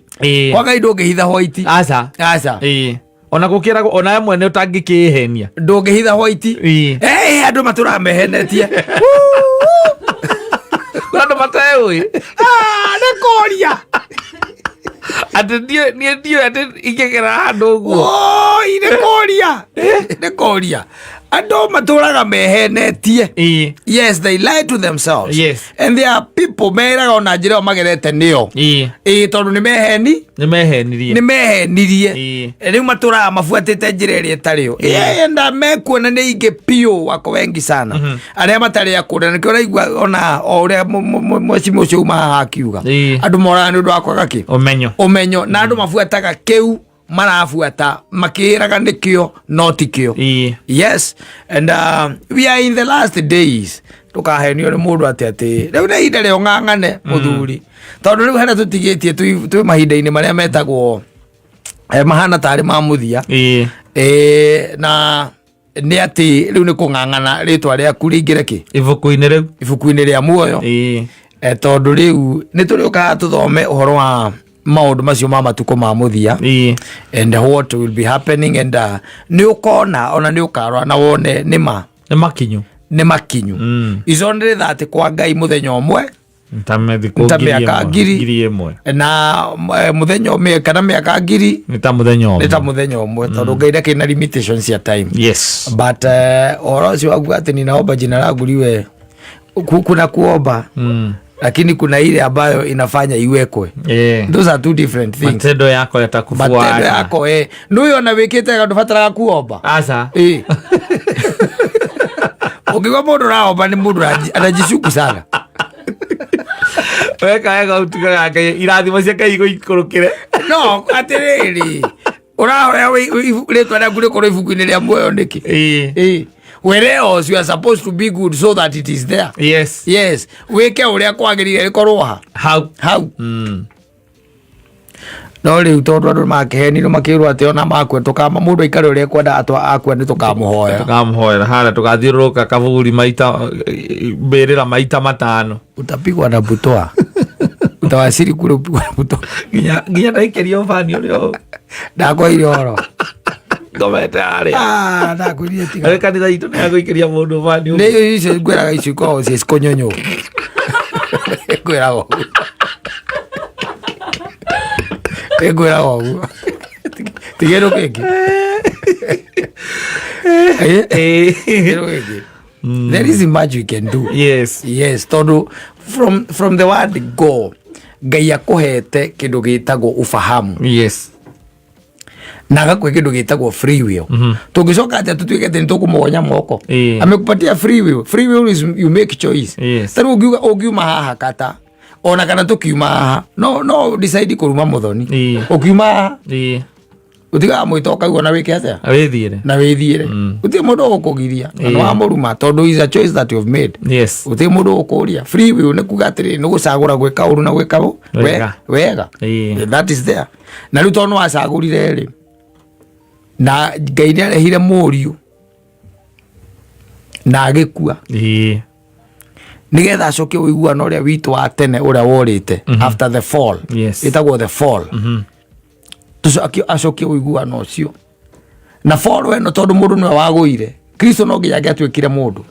kwa Ngai ndũngĩhitha hwaiti aca ona gũkĩragwo ona mwene ũtangĩkĩhenia ndũngĩhitha hwaiti andũ matũraga mehenetie andũ mateũĩ nĩ kũria atĩ niĩ ndiũĩ atĩ ingĩgera handũ ũguo nĩ kũria andũ matũraga mehenetie yes they lie to themselves and there are people meraga ona njĩra ĩyo magerete nĩyo tondũ nĩ mehenirie rĩu matũraga mabuatĩte njĩra ĩrĩa ĩtarĩyo enda mekuona nĩ ingĩ piũ wako wengi sana arĩa matarĩ akũrĩa nĩkĩo ũraigua ona o ũrĩa mwecimu ũcio uma haha akiuga andũ moraga nĩ ũndũ wa kwaga ũmenyo na andũ mabuataga kĩu marabuata makĩraga nĩkĩo no ti kĩo yes and we are in the last days tukahenio nĩ mũndũ atĩ rĩu nĩ ihinda rĩo ng'ang'ane mũthuri tondũ rĩu harĩa tũtigĩtie twĩ mahinda-inĩ marĩa metagwo mahana tarĩ ma mũthia na nĩ atĩ rĩu nĩ kũng'ang'ana rĩtwa rĩaku rĩingĩre kĩ ibuku-inĩ rĩa muoyo tondũ rĩu nĩ tũrĩũkaga tũthome ũhoro wa maũndũ macio ma matukũ ma mũthia and what will be happening and nĩ ũkona ona nĩ ũkarora na wone nĩ makinyu iconĩrĩtha atĩ kwa Ngai mũthenya ũmwe ta mĩaka ngiri na mũthenya ũmwe kana mĩaka ngiri nĩ ta mũthenya ũmwe tondũ Ngai ndakĩrĩ na limitations ya time but ũhoro ũcio waguga atĩ ninaomba jina langu liwe kuna kuomba lakini kuna ile ambayo inafanya iwekwe. Those are two different things. Matendo yako yatakufuata. Matendo yako ndio na wekete kandufatara kuomba. Asa. Ukigwa mundu raomba ni mundu anajishuku sana. Weka utuka irathimo cia Ngai ikurukire. No, atiriri. Urahoya ritwa rĩaku rĩkorwo ibuku-inĩ rĩa muoyo nĩkĩ? Whereas you are supposed to be good so that it is there. Yes. Weke ũrĩa kwagĩrĩire rĩkorwo hau. No rĩu tondũ andũ makĩhenirwo makĩrwo atĩ ona makwe tũkama mũndũ aikare ũrĩa kwenda akwe nĩ tũkamũhoera harĩa tũgathiũrũrũka kaburi mbĩrĩra maita matano. Utapigwa na butwa. Utawasiri kule upigwa na butwa. Nginya ndaikĩrio bani ũrĩa ndakoire oro. Ngomete harĩa. Ndakwĩrire tiga. Kanitha itũ nĩ agũikĩria mũndũ bani. Nĩ icio ngwĩraga icio ikoragwo ciĩ cikonyonyo. Ngwĩraga ũguo. Ngwĩraga ũguo. Tigĩrwo kĩngĩ. Tigĩrwo kĩngĩ. There is much we can do. Yes. Tondũ from the word go, Ngai akũhete kĩndũ gĩtagwo ufahamu. na gakwe kindu gitagwo free will tungicoka ati tutuike ati ntukumugonya moko amekupatia free will is you make choice taru ugiuma haha kata ona kana tukiuma haha no decide kuruma muthoni ukiuma haha utiga mwitoka ugo na wike atia withiire uti mundu gukugiria no amuruma tondu is a choice that you have made uti mundu gukuria free will ne kugatiri no gucagura gwika uru na gwika wega that is there na ru tono acagurire ri na Ngai ni arehire muriu na agikua nigetha acoke uiguana uria witu wa tene uria worite after the fall itagwo the fall acoke uiguana ucio na fall weno tondu mundu niwe waguire Kristo no nginya atuikire mundu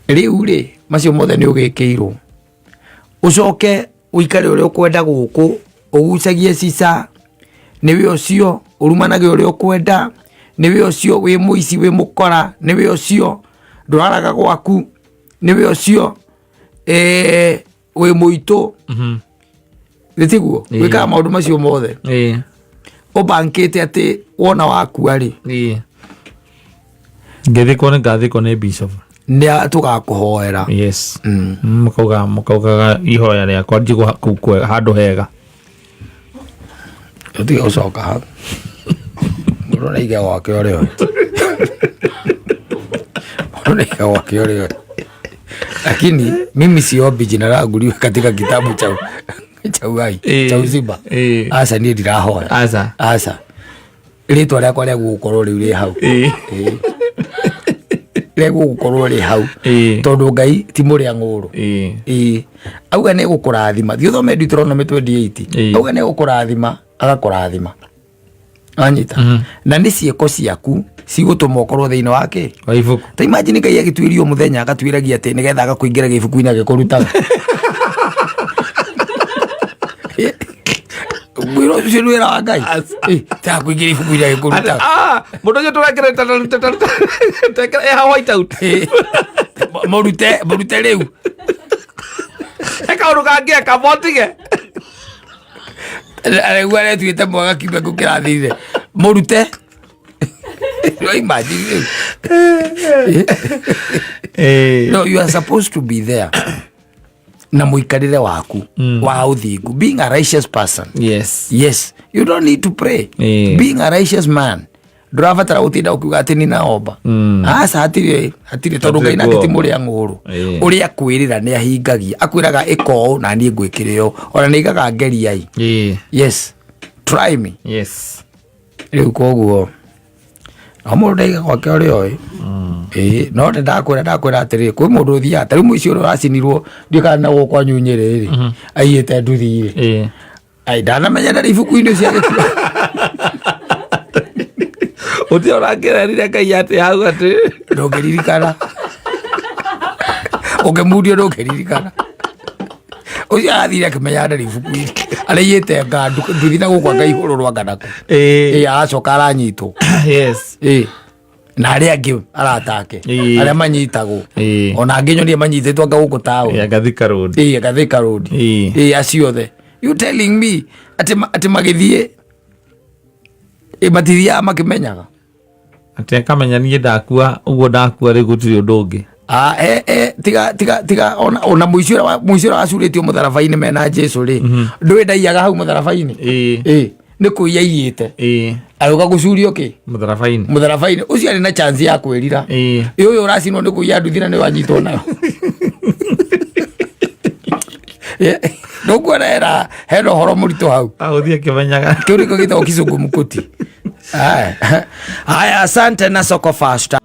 riu ri macio mothe ni ugikiirwo ucoke uikare uria ukwenda guku ugucagie cica niwe ucio urumanage uria ukwenda niwe ucio wi muici wi mukora niwe ucio nduraraga gwaku niwe ucio wi muito Gitiguo wika maundu macio mothe ubankite ati wona waku ari ngethiko ni ngathiko ni bishop ni tugakuhoera mukaugaga ihoya riakwa njigu handu hega utiga ucoka ha murona iga wake orio murona wake orio lakini mimi siombi jina langu liwe katika kitabu cha Chaugai cha uzima asa ni ndirahoya asa ritwa riakwa ria gukorwo riu ri hau ria gukorwo ri hau tondu Ngai ti muria nguru auga ne gukurathima thio thome Deuteronomy 28 auga ne gukurathima agakurathima anyita na ni cieko ciaku cigutuma ukorwo thiini wake wa ibuku ta imagine Ngai agitwirio muthenya agatwiragia ati nigetha agakuingira gibuku-ini agikurutaga Mwiro ucio wira wa Ngai ta kuingira ibuku-ini agikurutaga mundu ucio turekere tekere white out morute riu eka uruga ngia kabotige aregware tuite mwaga kibe kukirathire morute no imagine no you are supposed to be there na muikarire waku wa uthingu being a righteous person yes you don't need to pray being a righteous man ndurabatara gutinda ukiuga ati ni naomba asa hatire tondu Ngai nake ti muria nguru uria kwirira ni ahingagia akwiraga iko na ni ngwikireo ona ni igaga ngeriai yes try me riu koguo amurdaiga gwake orio no ndakwira atiri kwi mundu uthia atari muici uri acinirwo ndikana na gukwa nyunyiri ri aiyete nduthi ri ai ndanamenya ndari ibuku-ini cia gikua uti orangererire Ngai ati hau ati ndongeririkana ungemurio ndongeririkana ucio athire akimenya ndari ibuku-ini araiyete ngandu nduthi na gukwa Ngai iguru rwa nganaku acoka aranyitwo na aria angi aratake aria manyitagwo ona nginyorie manyitetwo ngaguku tawo Gathika Road aciothe you telling me ati magithie matithia makimenyaga ati akamenya nie ndakua uguo ndakua ri gutiri undu ungi tiga ona muicio wacurĩtio mũtharabai-inĩ mena Jesu ri ndũĩ ndaiyaga hau mũtharabai-inĩ nĩ kũiya iyĩte agĩũka gũcurio kĩ mũtharabai-inĩ ũcio arĩ na chance ya kwĩrira ũyũ ũracinwo nĩ kũiya nduthi na nĩ wanyitwo nayo ndũkuona hena ũhoro mũritũ hau agũthiĩ akĩmenyaga kĩu nĩkĩo gĩtagwo kizungumkuti haya asante na soko fast